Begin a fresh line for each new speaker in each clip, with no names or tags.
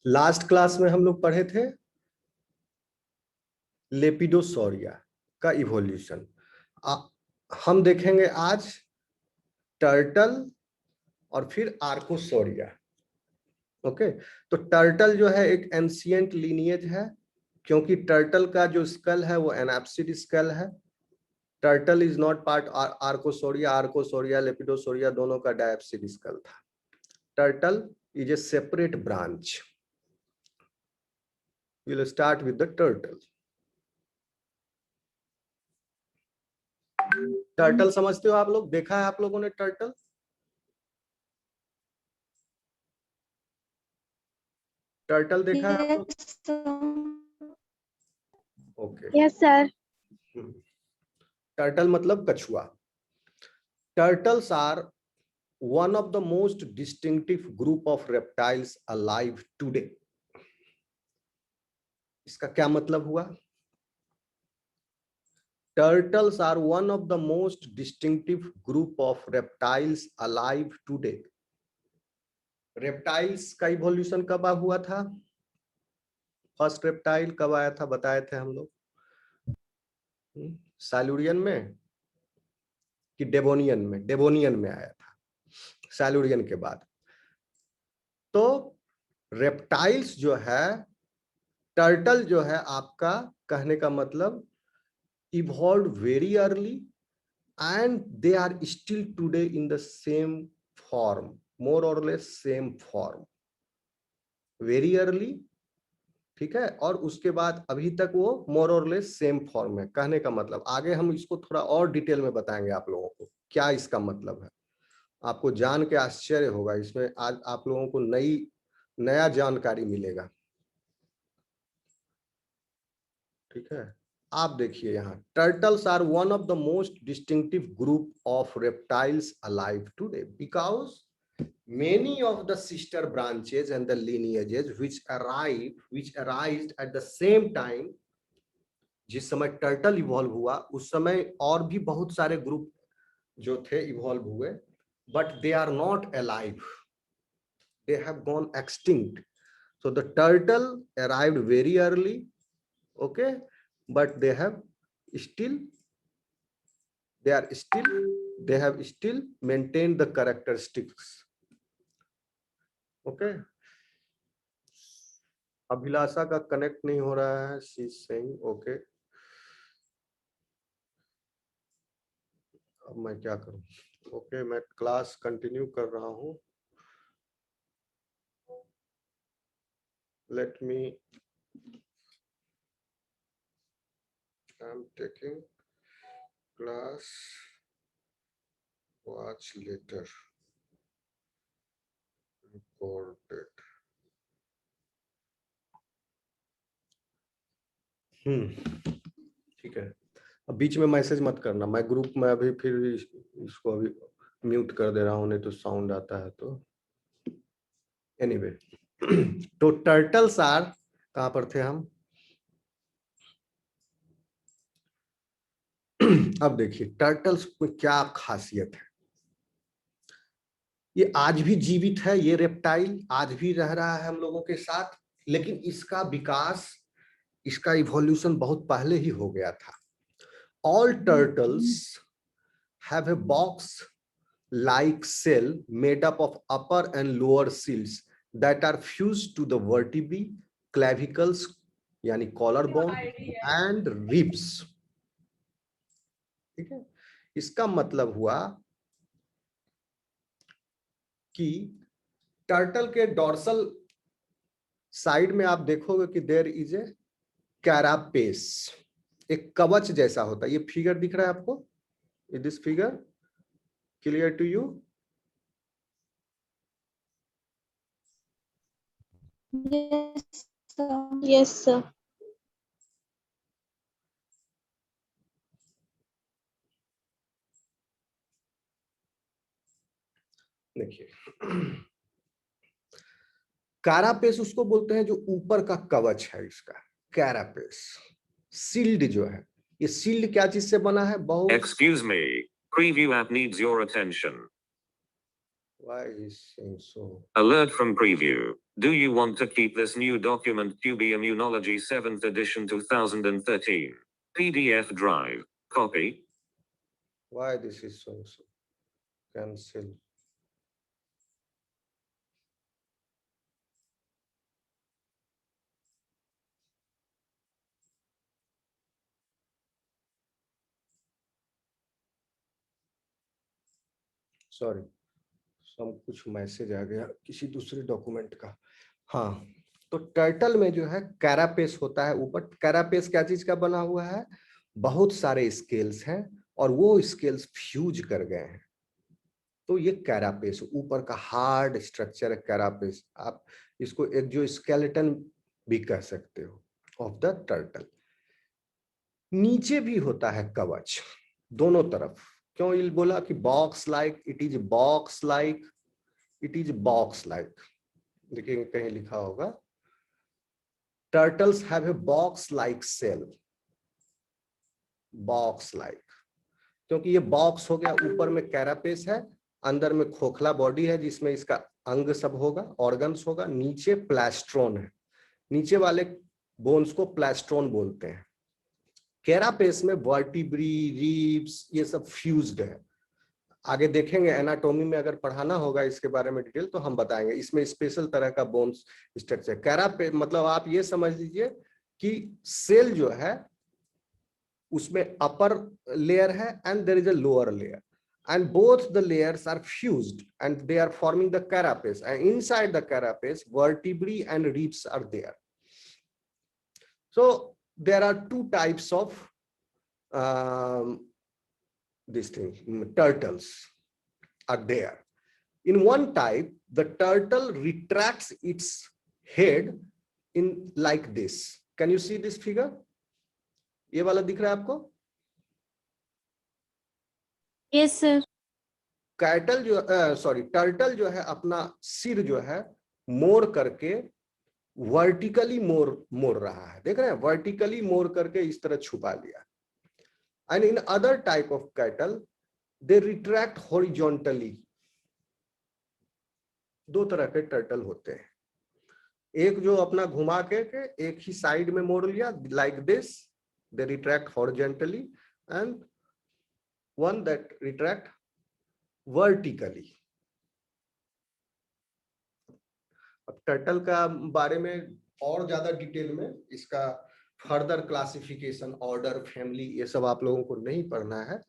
Last class में हम लोग पढ़े थे लेपिडोसोरिया का इवोल्यूशन। हम देखेंगे आज टर्टल और फिर आर्कोसोरिया। ओके, तो टर्टल जो है एक एंशिएंट लीनिएज है, क्योंकि टर्टल का जो स्कल है वो एनाप्सिड स्कल है। Turtle is not part Archosauria. Archosauria Lepidosauria दोनों का डायप्सिड स्कल था। Turtle is a separate branch. We will start with the turtle. Turtle समझते हो आप लोग? देखा है आप लोगों ने टर्टल? टर्टल देखा है आप लोग? Okay,
yes sir.
टर्टल मतलब कछुआ। Turtles are one of the most distinctive group of reptiles alive today. इसका क्या मतलब हुआ? Turtles are one of the most distinctive group of reptiles alive today. Reptiles का इवोल्यूशन कब हुआ था? फर्स्ट रेप्टाइल कब आया था बताए थे हम लोग? साइलुरियन में कि डेवोनियन में? डेवोनियन में आया था, साइलुरियन के बाद। तो रेप्टाइल्स जो है, टर्टल जो है आपका, कहने का मतलब evolved very early and they are still today in the same form, more or less same form, very early, ठीक है। और उसके बाद अभी तक वो more or less same form है। कहने का मतलब, आगे हम इसको थोड़ा और डिटेल में बताएंगे आप लोगों को क्या इसका मतलब है। आपको जान के आश्चर्य होगा, इसमें आज आप लोगों को नया जानकारी मिलेगा, ठीक है। आप देखिए यहाँ, turtles are one of the most distinctive group of reptiles alive today because many of the sister branches and the lineages which arised at the same time, जिस समय टर्टल इवॉल्व हुआ उस समय और भी बहुत सारे ग्रुप जो थे इवॉल्व हुए, but they are not alive, they have gone extinct. So the turtle arrived very early, okay, but they have still maintained the characteristics, okay. अभिलाषा का कनेक्ट नहीं हो रहा है, शी इज सेइंग ओके। अब मैं क्या करूं? ओके, मैं क्लास कंटिन्यू कर रहा हूं। Let me, I am taking class, watch later recorded. ठीक है, अब बीच में मैसेज मत करना, मैं ग्रुप में अभी फिर इसको अभी म्यूट कर दे रहा हूं, नहीं तो साउंड आता है तो। एनीवे, तो टर्टल्स आर, कहां पर थे हम? अब देखिए टर्टल्स में क्या खासियत है। ये आज भी जीवित है, ये रेप्टाइल आज भी रह रहा है हम लोगों के साथ, लेकिन इसका विकास, इसका इवोल्यूशन बहुत पहले ही हो गया था। All turtles have a box like cell made up of upper and lower seals that are fused to the vertebrae, clavicles यानी collarbone and ribs, ठीक है। इसका मतलब हुआ कि टर्टल के डॉर्सल साइड में आप देखोगे कि देयर इज ए कैरापेस, एक कवच जैसा होता है। ये फिगर दिख रहा है आपको? This figure clear to you?
Yes sir.
देखिए, कैरापेस उसको बोलते हैं जो ऊपर का कवच है इसका, कैरापेस। सील्ड जो है, ये सील्ड क्या चीज से बना है? बहुत
Excuse me, preview app needs your attention.
Why is saying so?
Alert from preview. Do you want to keep this new document, QB Immunology 7th edition 2013? PDF drive. Copy.
Why this is so? Cancel. Sorry, सब कुछ message आ गया किसी दूसरे document का। हाँ, तो turtle में जो है कैरापेस होता है ऊपर। कैरापेस क्या चीज का बना हुआ है? बहुत सारे स्केल्स हैं और वो स्केल्स फ्यूज कर गए हैं, तो ये कैरापेस ऊपर का हार्ड स्ट्रक्चर है कैरापेस। आप इसको एक जो स्केलेटन भी कह सकते हो ऑफ द टर्टल। नीचे भी होता है कवच दोनों तरफ। क्यों ये बोला कि box like? It is box like, it is box like. देखिए कहीं लिखा होगा turtles have a box like cell, box like, क्योंकि ये बॉक्स हो गया। ऊपर में कैरापेस है, अंदर में खोखला बॉडी है जिसमें इसका अंग सब होगा, ऑर्गन्स होगा। नीचे प्लास्ट्रोन है, नीचे वाले बोन्स को प्लास्ट्रोन बोलते हैं। कैरापेस में वर्टिब्री, रिब्स ये सब फ्यूज्ड है। आगे देखेंगे एनाटॉमी में, अगर पढ़ाना होगा इसके बारे में डिटेल तो हम बताएंगे। इसमें स्पेशल तरह का बोन्स स्ट्रक्चर। कैरापेस मतलब आप ये समझ लीजिए कि सेल जो है उसमें अपर लेयर है and there is a lower layer, and both the layers are fused and they are forming the carapace, and inside the carapace vertebrae and ribs are there. So there are two types of this thing, turtles are there. In one type the turtle retracts its head in like this. Can you see this figure? ये वाला दिख रहा है आपको?
Yes sir.
Cattle जो turtle जो है अपना सिर जो है मोड़ करके वर्टिकली मोड़ रहा है। देख रहे हैं, वर्टिकली मोड़ करके इस तरह छुपा लिया। And in other type of cattle they retract horizontally. दो तरह के टर्टल होते हैं, एक जो अपना घुमा के एक ही साइड में मोड़ लिया like this, they retract horizontally, and one that retract vertically. अब टर्टल का बारे में और ज्यादा डिटेल में, इसका फर्दर क्लासिफिकेशन, ऑर्डर, फैमिली, ये सब आप लोगों को नहीं पढ़ना है,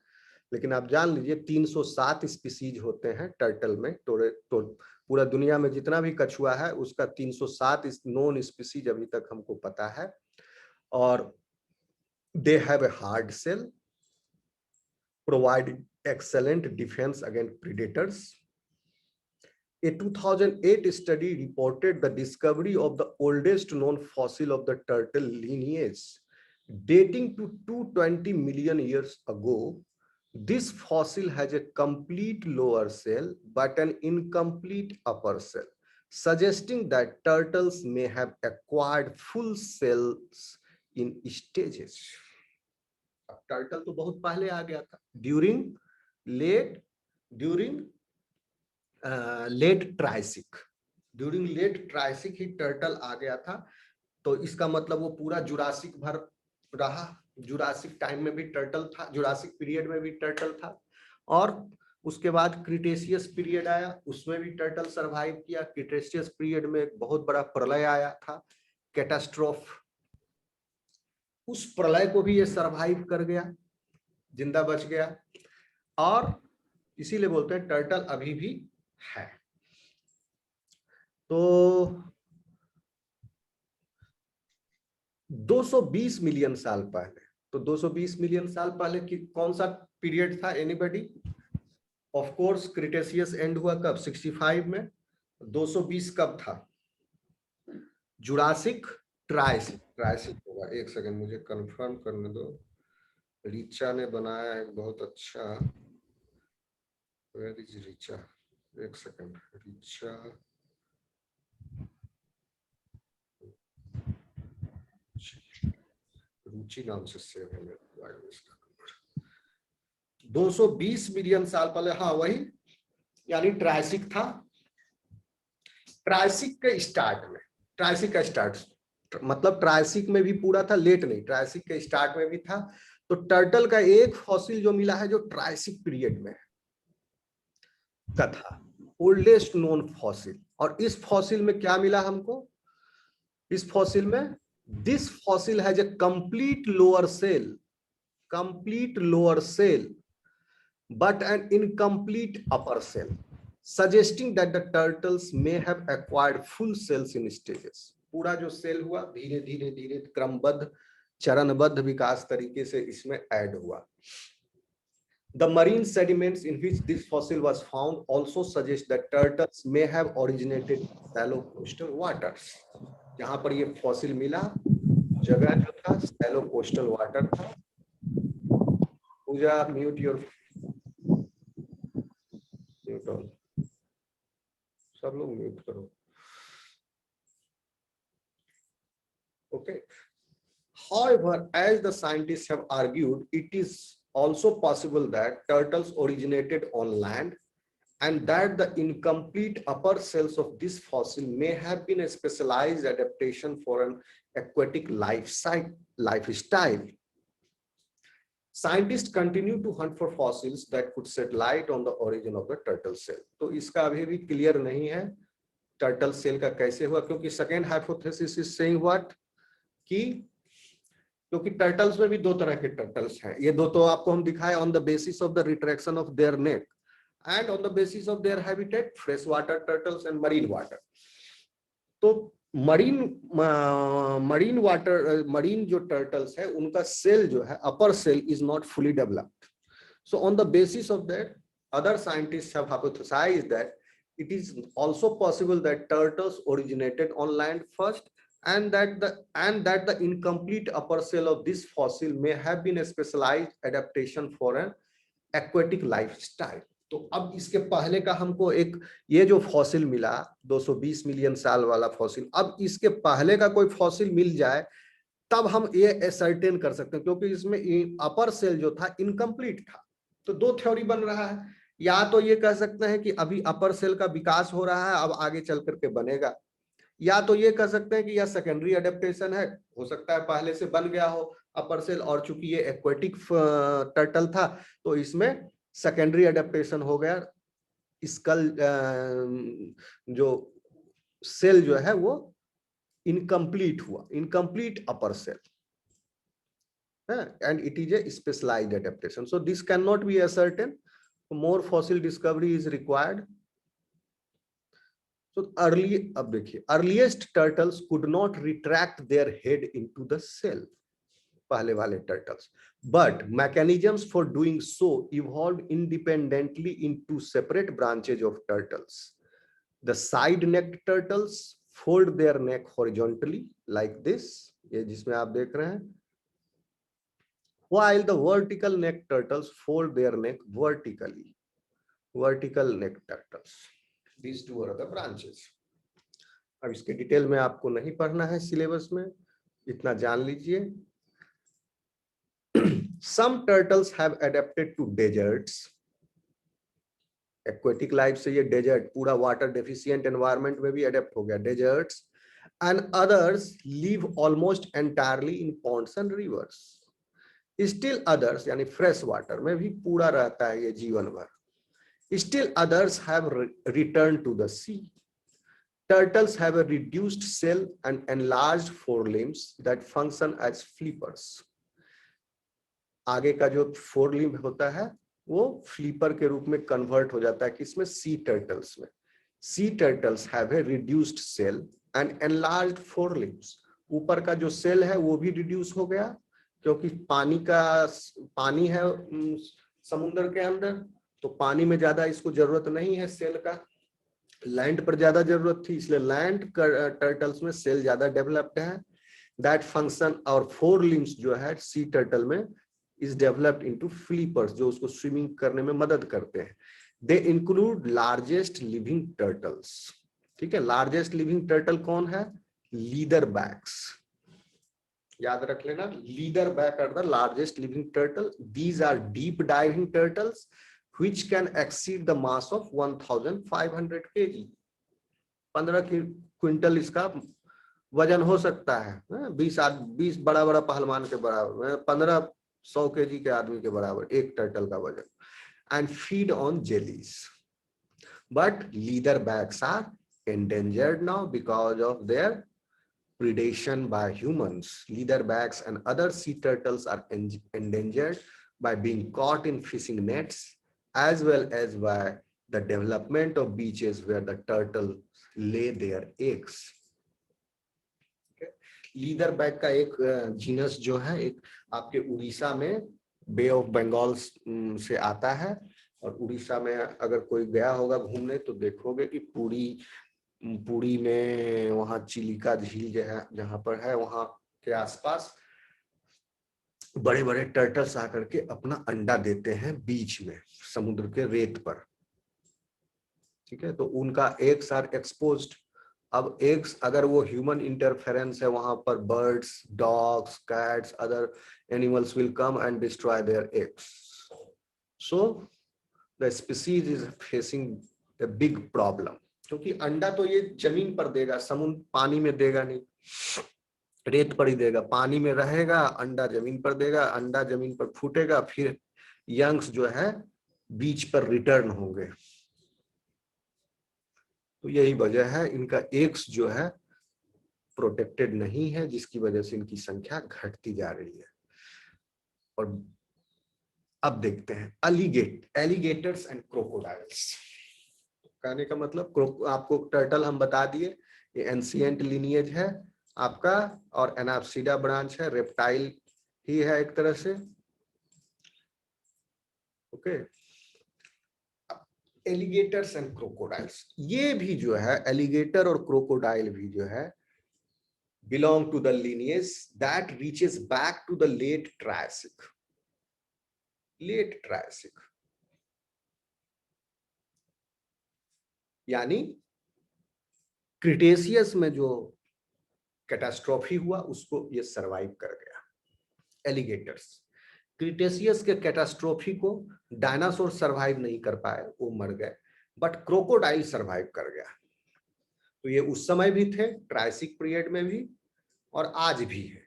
लेकिन आप जान लीजिए 307 स्पीसीज होते हैं टर्टल में। तो पूरा दुनिया में जितना भी कछुआ है उसका 307 नॉन स्पीसीज अभी तक हमको पता है। और they have a hard cell providing excellent defense against predators. A 2008 study reported the discovery of the oldest known fossil of the turtle lineage, dating to 220 million years ago. This fossil has a complete lower shell but an incomplete upper shell, suggesting that turtles may have acquired full shells in stages. Turtle तो बहुत पहले आ गया था, during late Triassic. During late Triassic ही turtle आ गया था। तो इसका मतलब वो पूरा जुरासिक भर रहा। जुरासिक टाइम में भी टर्टल था, जुरासिक पीरियड में भी टर्टल था, और उसके बाद क्रिटेशियस पीरियड आया, उसमें भी टर्टल सरवाइव किया। क्रिटेशियस पीरियड में एक बहुत बड़ा प्रलय आया था, कैटास्ट्रोफ। उस प्रलय को भी ये सरवाइव कर गया, जिंदा बच गया, और इसीलिए बोलते हैं टर्टल अभी भी है। तो 220 मिलियन साल पहले, तो 220 मिलियन साल पहले की कौन सा पीरियड था? Anybody? Of course Cretaceous and हुआ कब? 65 में। 220 कब था? जुरासिक ट्राइसिक होगा। एक सेकंड मुझे कंफर्म करने दो। रिचा ने बनाया एक बहुत अच्छा, वेयर इज रिचा? एक सेकंड, रिचा रुचि नाम से सेव है मेरे। 220 मिलियन साल पहले, हाँ वही यानी ट्रायसिक था। ट्रायसिक के स्टार्ट में, ट्रायसिक का स्टार्ट मतलब ट्रायसिक में भी पूरा था, लेट नहीं, ट्रायसिक के स्टार्ट में भी था। तो टर्टल का एक फॉसिल जो मिला है जो ट्रायसिक पीरियड में का था, ओल्डेस्ट नोन फॉसिल। और इस फॉसिल में क्या मिला हमको, इस फॉसिल में this fossil has a complete lower cell, complete lower cell but an incomplete upper cell, suggesting that the turtles may have acquired full cells in stages. पूरा जो सेल हुआ धीरे धीरे धीरे क्रमबद्ध चरणबद्ध विकास तरीके से इसमें ऐड हुआ। The marine sediments in which this fossil was found also suggest that turtles may have originated in shallow coastal waters. जहां पर ये फॉसिल मिला जगह जो था shallow coastal water था। पूजा म्यूट योर, सब लोग म्यूट करो। Okay. However, as the scientists have argued, it is also possible that turtles originated on land and that the incomplete upper cells of this fossil may have been a specialized adaptation for an aquatic lifestyle. Scientists continue to hunt for fossils that could shed light on the origin of the turtle cell. तो इसका अभी भी clear नहीं है turtle cell का कैसे हुआ, क्योंकि second hypothesis is saying what कि क्योंकि टर्टल्स में भी दो तरह के टर्टल्स हैं। ये दो तो आपको हम दिखाए on the basis of the retraction of their neck and on the basis of their habitat, fresh water turtles and marine water. तो मरीन जो टर्टल्स है उनका सेल जो है upper shell is not fully developed. So on the basis of that other scientists have hypothesized that it is also possible that turtles originated on land first and that the incomplete upper cell of this fossil may have been a specialized adaptation for an aquatic lifestyle. तो अब इसके पहले का हमको एक ये जो fossil मिला 220 मिलियन साल वाला फॉसिल, अब इसके पहले का कोई फॉसिल मिल जाए तब हम ये असर्टेन कर सकते हैं, क्योंकि इसमें अपर सेल जो था इनकम्प्लीट था। तो दो थ्योरी बन रहा है, या तो ये कह सकते हैं कि अभी अपर सेल का विकास हो रहा है, अब आगे चल करके बनेगा, या तो ये कह सकते हैं कि यह सेकेंडरी एडेप्टेशन है, हो सकता है पहले से बन गया हो अपर सेल, और चूंकि ये एक्वेटिक टर्टल था तो इसमें सेकेंडरी एडेप्टेशन हो गया, स्कल जो सेल जो है वो इनकम्प्लीट हुआ, incomplete upper cell, and it is a specialized adaptation. So this cannot be ascertained. More fossil discovery is required. So अब देखिए, earliest turtles could not retract their head into the shell, पहले वाले turtles, but mechanisms for doing so evolved independently in two separate branches of turtles. The side-necked turtles fold their neck horizontally like this, ये जिसमें आप देख रहे हैं, while the vertical neck turtles fold their neck vertically. Vertical neck turtles. These two are the branches. अब इसके detail में आपको नहीं पढ़ना है सिलेबस में, इतना जान लीजिए। Some turtles have adapted to deserts. Aquatic life से ये डेजर्ट, पूरा वाटर डेफिशिएंट एनवायरनमेंट में भी अडेप्ट हो गया, desserts, and others live almost entirely in ponds and rivers. Still others यानी फ्रेश वाटर में भी पूरा रहता है ये जीवन भर। Still others have returned to the sea. Turtles have a reduced shell and enlarged forelimbs that function as flippers. आगे का जो फोरलिम्ब होता है वो फ्लिपर के रूप में कन्वर्ट हो जाता है किसमें, सी टर्टल्स में। Sea turtles have a reduced shell and enlarged forelimbs. ऊपर का जो सेल है वो भी रिड्यूस हो गया, क्योंकि पानी है समुद्र के अंदर, तो पानी में ज्यादा इसको जरूरत नहीं है सेल का, लैंड पर ज्यादा जरूरत थी, इसलिए लैंड टर्टल्स में सेल ज्यादा डेवलप्ड है। दैट फंक्शन और फोर लिम्स जो है सी टर्टल में इज डेवलप्ड इनटू फ्लिपर्स, जो उसको स्विमिंग करने में मदद करते हैं। They include largest living turtles. ठीक है, लार्जेस्ट लिविंग टर्टल कौन है, लीदर बैक्स, याद रख लेना, leather back are the largest living turtle. These are deep diving turtles which can exceed the mass of 1500 kg। 15 quintal इसका वजन हो सकता है, 20 बड़ा बड़ा पहलवान के बराबर, 1500 kg के आदमी के बराबर एक टर्टल का वजन। And feed on jellies, but leatherbacks are endangered now because of their predation by humans. Leatherbacks and other sea turtles are endangered by being caught in fishing nets, as well as by the development of beaches where the turtles lay their eggs. लीदरबैक का एक genus जो है एक आपके उड़ीसा में बे of Bengal से आता है, और उड़ीसा में अगर कोई गया होगा घूमने तो देखोगे कि पुरी में वहां चिलिका झील जो है जहां पर है, वहां के आसपास बड़े बड़े टर्टल्स आकर के अपना अंडा देते हैं बीच में समुद्र के रेत पर। ठीक है, तो उनका एग्स आर एक्सपोज्ड। अब एग्स अगर वो ह्यूमन इंटरफेरेंस है वहां पर, birds, dogs, cats, other animals will come and destroy their eggs. So the species is facing a big problem, क्योंकि अंडा तो ये जमीन पर देगा, समुद्र पानी में देगा नहीं, रेत पर ही देगा। पानी में रहेगा, अंडा जमीन पर देगा, अंडा जमीन पर फूटेगा, फिर यंग्स जो है बीच पर रिटर्न होंगे। तो यही वजह है इनका एग्स जो है प्रोटेक्टेड नहीं है, जिसकी वजह से इनकी संख्या घटती जा रही है। और अब देखते हैं एलिगेटर्स एंड क्रोकोडाइल्स। कहने का मतलब आपको टर्टल हम बता दिए, ये एंशिएंट लिनिएज है आपका, और एनाप्सिडा ब्रांच है, रेप्टाइल ही है एक तरह से। ओके, एलिगेटर्स एंड क्रोकोडाइल्स, ये भी जो है एलिगेटर और क्रोकोडाइल भी जो है belong to the lineage that reaches back to the late Triassic. यानी क्रिटेशियस में जो कैटास्ट्रॉफी हुआ उसको ये सरवाइव कर गया। एलिगेटर्स क्रिटेशियस के कैटास्ट्रॉफी को डायनासोर सरवाइव नहीं कर पाए, वो मर गए, बट क्रोकोडाइल सरवाइव कर गया। तो ये उस समय भी थे, ट्रायसिक पीरियड में भी, और आज भी है।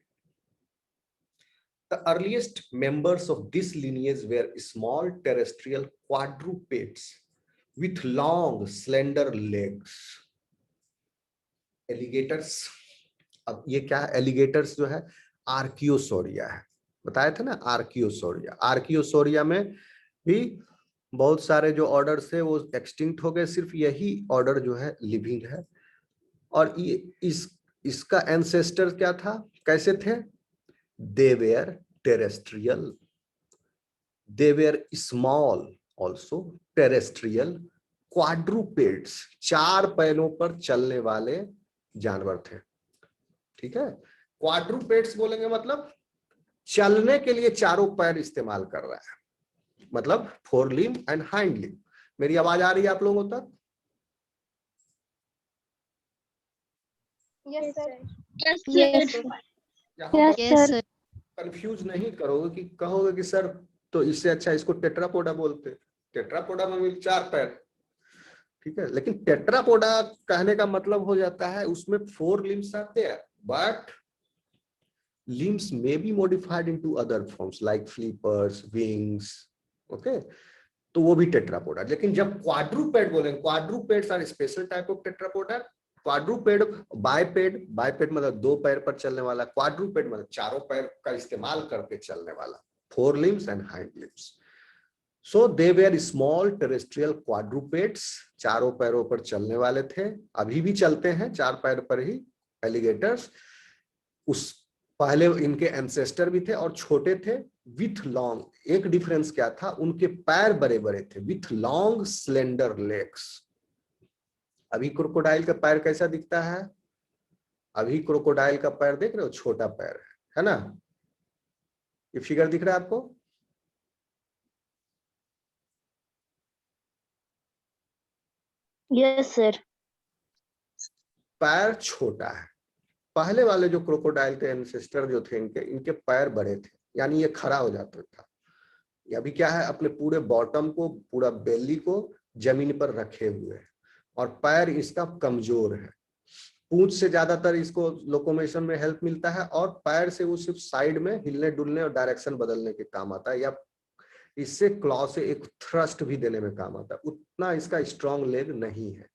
The earliest members of this lineage were small terrestrial quadrupeds with long, slender legs. Alligators, अब ये क्या है? एलिगेटर्स जो है आर्कियोसोरिया है, बताया था ना, आर्कियोसोरिया में भी बहुत सारे जो ऑर्डर थे वो एक्सटिंक्ट हो गए, सिर्फ यही ऑर्डर जो है लिविंग है। और ये इसका एंसेस्टर क्या था, कैसे थे? They were terrestrial, they were small also terrestrial quadrupeds, 4 पैरों पर चलने वाले जानवर थे। ठीक है, क्वाड्रूपेड्स बोलेंगे मतलब चलने के लिए चारों पैर इस्तेमाल कर रहा है, मतलब 4 लिम्ब एंड हाइंड लिम्ब। मेरी आवाज आ रही है आप लोगों तक?
Yes sir.
Yes sir.
Confuse नहीं करोगे कि कहोगे कि सर तो इससे अच्छा इसको टेट्रापोडा बोलते। टेट्रापोडा में भी 4 पैर, ठीक है, लेकिन टेट्रापोडा कहने का मतलब हो जाता है उसमें 4 लिम्स आते हैं, but limbs may be modified into other forms like flippers, wings, okay, तो वो भी टेट्रापोडा। लेकिन जब क्वाड्रूपेड बोलेंगे, quadrupeds are special type of Tetrapoda. Quadruped, biped मतलब 2 पैर पर चलने वाला, क्वाड्रूपेड मतलब चारों पैर का इस्तेमाल करके चलने वाला, 4 limbs and hind limbs. So they were small terrestrial quadrupeds, चारों पैरों पर चलने वाले थे, अभी भी चलते हैं 4 पैर पर ही एलिगेटर्स। उस पहले इनके एंसेस्टर भी थे और छोटे थे, विथ लॉन्ग। एक डिफरेंस क्या था, उनके पैर बड़े बड़े थे, विथ लॉन्ग स्लेंडर लेग्स। अभी क्रोकोडाइल का पैर कैसा दिखता है? अभी क्रोकोडाइल का पैर देख रहे हो, छोटा पैर है ना? ये फिगर दिख रहा है आपको?
Yes sir.
पैर छोटा है। पहले वाले जो क्रोकोडाइल थे एंसेस्टर जो थे इनके पैर बड़े थे, यानी ये खड़ा हो जाता था। ये अभी क्या है, अपने पूरे बॉटम को, पूरा बेली को जमीन पर रखे हुए है और पैर इसका कमजोर है। पूंछ से ज्यादातर इसको लोकोमोशन में हेल्प मिलता है और पैर से वो सिर्फ साइड में हिलने डुलने और डायरेक्शन बदलने के काम आता है, या इससे क्लॉ से एक थ्रस्ट भी देने में काम आता है। उतना इसका स्ट्रॉन्ग लेग नहीं है।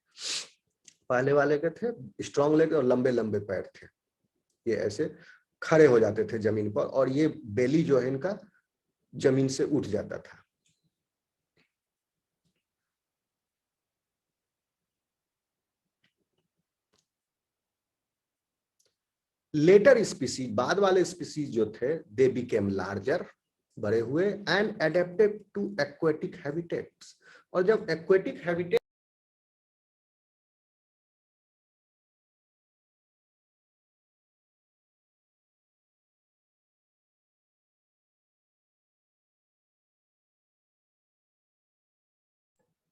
पहले वाले के थे स्ट्रॉन्ग लेग और लंबे लंबे पैर थे, ये ऐसे खड़े हो जाते थे जमीन पर और ये बेली जो है इनका जमीन से उठ जाता था। लेटर स्पीसीज, बाद वाले स्पीसीज जो थे, दे बिकेम लार्जर, बड़े हुए, and adapted to aquatic habitats. और जब एक्वेटिक हैबिटेट,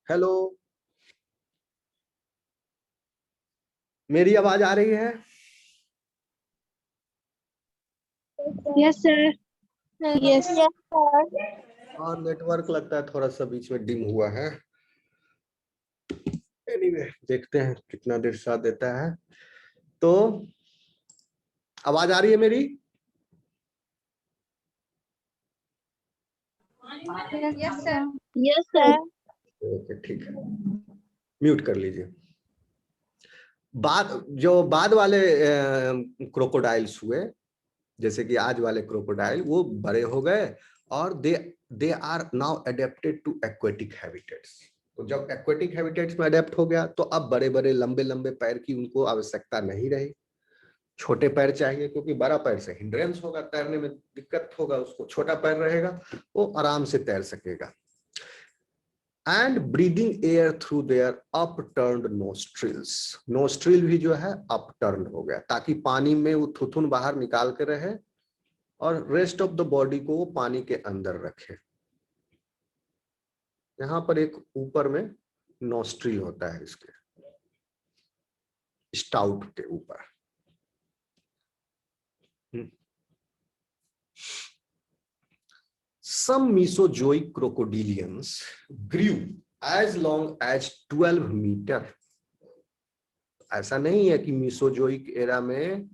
हेलो, मेरी आवाज आ रही है?
Yes sir. यस
और नेटवर्क लगता है थोड़ा सा बीच में डिम हुआ है। एनीवे, देखते हैं कितना देर साथ देता है। तो आवाज आ रही है मेरी?
Yes sir. Yes sir.
Okay, ठीक है, म्यूट कर लीजिए। बाद वाले क्रोकोडाइल्स हुए, जैसे कि आज वाले क्रोकोडाइल, वो बड़े हो गए और they are now adapted to aquatic habitats. तो जब एक्वेटिक हैबिटेट्स में अडेप्ट हो गया तो अब बड़े बड़े लंबे लंबे पैर की उनको आवश्यकता नहीं रही, छोटे पैर चाहिए, क्योंकि बड़ा पैर से हिंड्रेंस होगा, तैरने में दिक्कत होगा उसको। छोटा पैर रहेगा वो आराम से तैर सकेगा। And breathing air through their upturned nostrils, nostril भी जो है अपटर्न हो गया, ताकि पानी में वो थुथुन बाहर निकाल के रहे और रेस्ट ऑफ द बॉडी को वो पानी के अंदर रखे। यहाँ पर एक ऊपर में नोस्ट्रिल होता है इसके स्टाउट के ऊपर। Some Mesozoic crocodilians grew as long as 12 metre. ऐसा नहीं है कि मीसोजोइक एरा में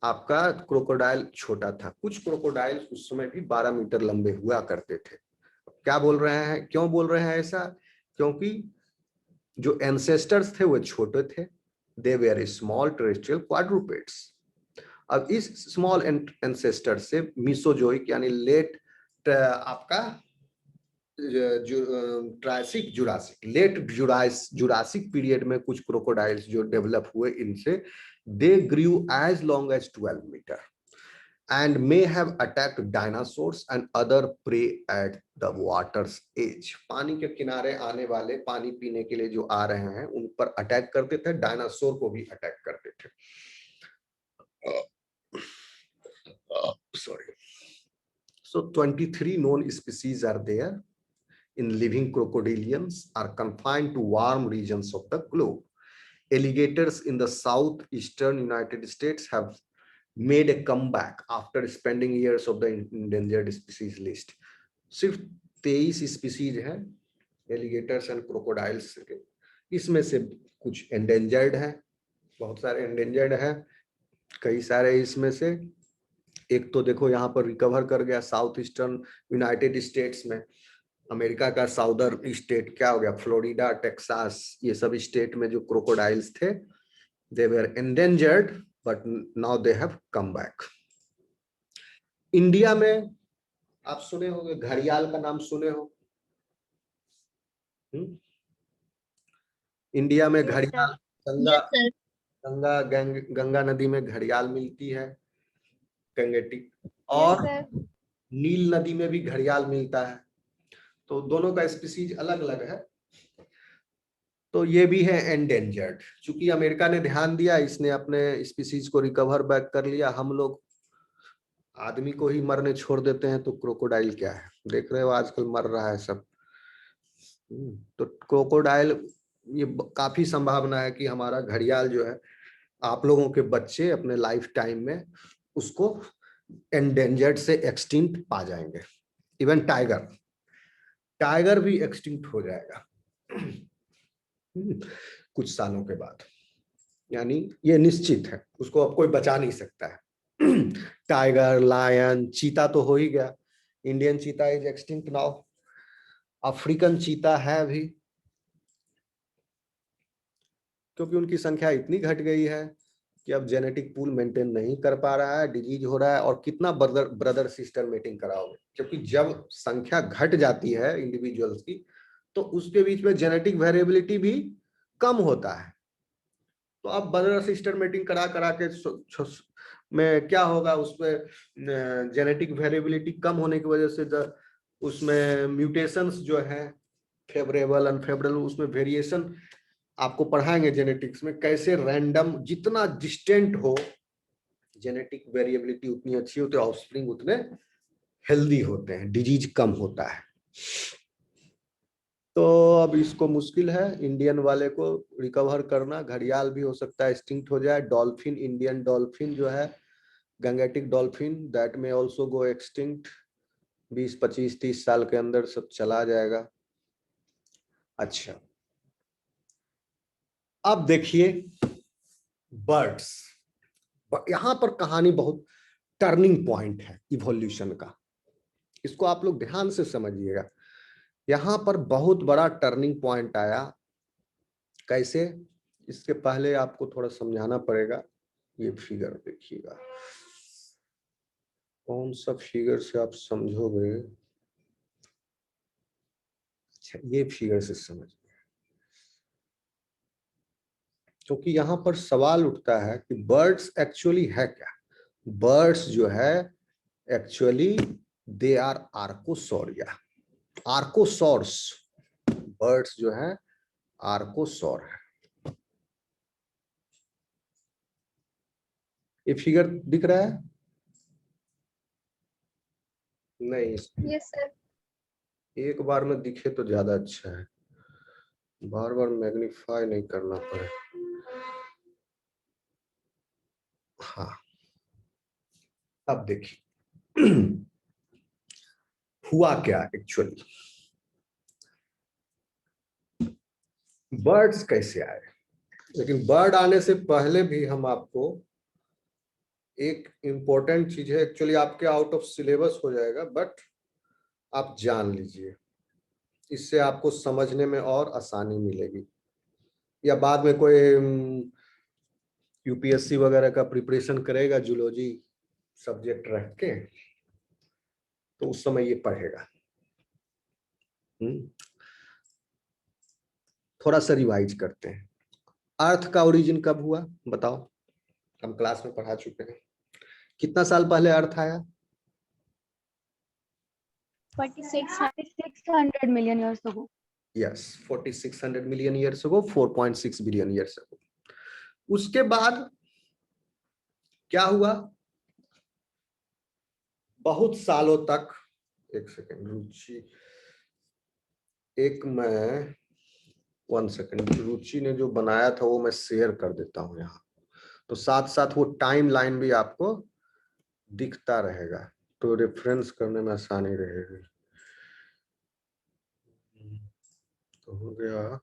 आपका क्रोकोडाइल छोटा था, कुछ क्रोकोडाइल उस समय भी 12 मीटर लंबे हुआ करते थे। क्या बोल रहे हैं, क्यों बोल रहे हैं ऐसा? क्योंकि जो एंसेस्टर्स थे वो छोटे थे, they were small terrestrial quadrupeds. अब इस स्मॉल एंसेस्टर से मीसोजोइक यानी लेट आपका Triassic Jurassic, late Jurassic period में कुछ क्रोकोडाइल्स जो डेवलप हुए, इनसे they grew as long as 12 meter and may have attacked dinosaurs and other prey at the water's edge। पानी के किनारे आने वाले, पानी पीने के लिए जो आ रहे हैं, उन पर अटैक करते थे, डायनासोर को भी अटैक करते थे। Sorry. So 23 known species are there in living crocodilians are confined to warm regions of the globe. Alligators in the southeastern United States have made a comeback after spending years of the endangered species list। सिर्फ 23 species हैं alligators and crocodiles के, इसमें से कुछ endangered हैं, बहुत सारे endangered हैं, कई सारे इसमें से। एक तो देखो यहाँ पर रिकवर कर गया साउथ ईस्टर्न यूनाइटेड स्टेट्स में, अमेरिका का साउदर्न स्टेट क्या हो गया, फ्लोरिडा, टेक्सास, ये सब स्टेट में जो क्रोकोडाइल्स थे, they were endangered but now they have come back. India में आप सुने होंगे, घड़ियाल का नाम सुने हो? इंडिया में घड़ियाल, गंगा नदी में घड़ियाल मिलती है, गंगेटिक, और नील नदी में भी घड़ियाल मिलता है। तो दोनों का स्पीसीज अलग अलग है। तो ये भी है एंडेंजर्ड। चूंकि अमेरिका ने ध्यान दिया, इसने अपने स्पीसीज को रिकवर बैक कर लिया। हम लोग आदमी को ही मरने छोड़ देते हैं, तो क्रोकोडाइल क्या है, देख रहे हो आजकल मर रहा है सब। तो क्रोकोडाइल, ये काफी संभावना है कि हमारा घड़ियाल जो है, आप लोगों के बच्चे अपने लाइफ टाइम में उसको एंडेंजर्ड से एक्सटिंक्ट पा जाएंगे। इवन टाइगर, टाइगर भी एक्सटिंक्ट हो जाएगा कुछ सालों के बाद, यानी ये निश्चित है, उसको अब कोई बचा नहीं सकता है। टाइगर, लायन, चीता तो हो ही गया, इंडियन चीता is extinct now. African cheetah है अभी, क्योंकि उनकी संख्या इतनी घट गई है कि अब जेनेटिक पूल मेंटेन नहीं कर पा रहा है, डिजीज हो रहा है। और कितना ब्रदर सिस्टर मीटिंग कराओगे, क्योंकि जब संख्या घट जाती है इंडिविजुअल्स की तो उसके बीच में जेनेटिक वेरिएबिलिटी भी कम होता है। तो अब ब्रदर सिस्टर मीटिंग करा करा के में क्या होगा, उसमें जेनेटिक वेरिएबिलिटी कम होने की वजह से उसमें म्यूटेशंस जो है, फेवरेबल अनफेवरेबल, उसमें वेरिएशन आपको पढ़ाएंगे जेनेटिक्स में, कैसे रैंडम, जितना डिस्टेंट हो जेनेटिक वेरिएबिलिटी उतनी अच्छी होती है, ऑफस्प्रिंग उतने हेल्दी होते हैं, डिजीज कम होता है। तो अब इसको मुश्किल है इंडियन वाले को रिकवर करना। घड़ियाल भी हो सकता है एक्सटिंक्ट हो जाए। डॉल्फिन, इंडियन डॉल्फिन जो है, गंगेटिक डॉल्फिन, दैट में ऑल्सो गो एक्सटिंक्ट। 20, 25, 30 साल के अंदर सब चला जाएगा। अच्छा, अब देखिए बर्ड्स, यहां पर कहानी बहुत टर्निंग पॉइंट है इवोल्यूशन का, इसको आप लोग ध्यान से समझिएगा। यहां पर बहुत बड़ा टर्निंग पॉइंट आया। कैसे? इसके पहले आपको थोड़ा समझाना पड़ेगा। ये फिगर देखिएगा, कौन सा फिगर से आप समझोगे? अच्छा, ये फिगर से समझिए, क्योंकि यहां पर सवाल उठता है कि बर्ड्स एक्चुअली है क्या। बर्ड्स जो है एक्चुअली दे आर आर्कोसौरिया, आर्कोसॉर्स। बर्ड्स जो है आर्कोसौर है। ये फिगर दिख रहा है? नहीं,
यस सर।
एक बार में दिखे तो ज्यादा अच्छा है, बार बार मैग्नीफाई नहीं करना पड़े। हाँ, अब देखिए हुआ क्या एक्चुअली, बर्ड्स कैसे आए। लेकिन बर्ड आने से पहले भी हम आपको एक इंपॉर्टेंट चीज है, एक्चुअली आपके आउट ऑफ सिलेबस हो जाएगा, बट आप जान लीजिए, इससे आपको समझने में और आसानी मिलेगी। या बाद में कोई यूपीएससी वगैरह का प्रिपरेशन करेगा जूलॉजी सब्जेक्ट रख के, तो उस समय ये पढ़ेगा। थोड़ा सा रिवाइज करते हैं। अर्थ का ओरिजिन कब हुआ बताओ? हम क्लास में पढ़ा चुके हैं। कितना साल पहले अर्थ आया?
4600 million years ago.
Yes, 4600 million years ago, 4.6 billion years ago. उसके बाद क्या हुआ? बहुत सालों तक, एक सेकेंड रुचि, एक मैं 1 सेकेंड, रुचि ने जो बनाया था वो मैं शेयर कर देता हूं यहाँ, तो साथ साथ वो टाइम लाइन भी आपको दिखता रहेगा, तो रेफरेंस करने में आसानी रहेगी। तो हो गया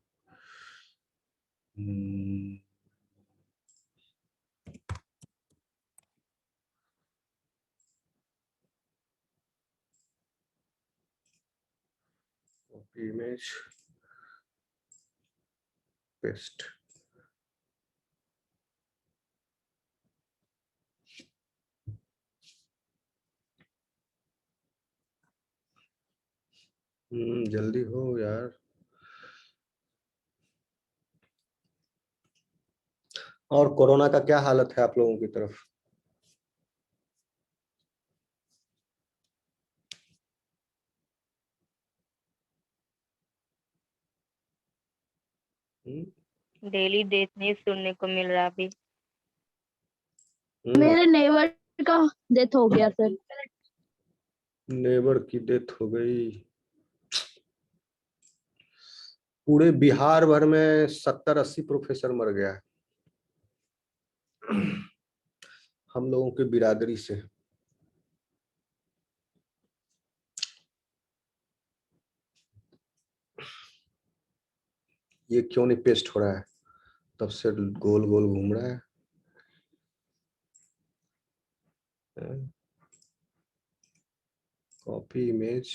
इमेज पेस्ट। जल्दी हो यार। और कोरोना का क्या हालत है आप लोगों की तरफ?
डेली डेथ न्यूज सुनने को मिल रहा अभी।
मेरे नेबर का डेथ हो गया सर।
नेबर की डेथ हो गई। पूरे बिहार भर में 70-80 प्रोफेसर मर गया है हम लोगों की बिरादरी से। ये क्यों नहीं पेस्ट हो रहा है, तब से गोल गोल घूम रहा है। Copy image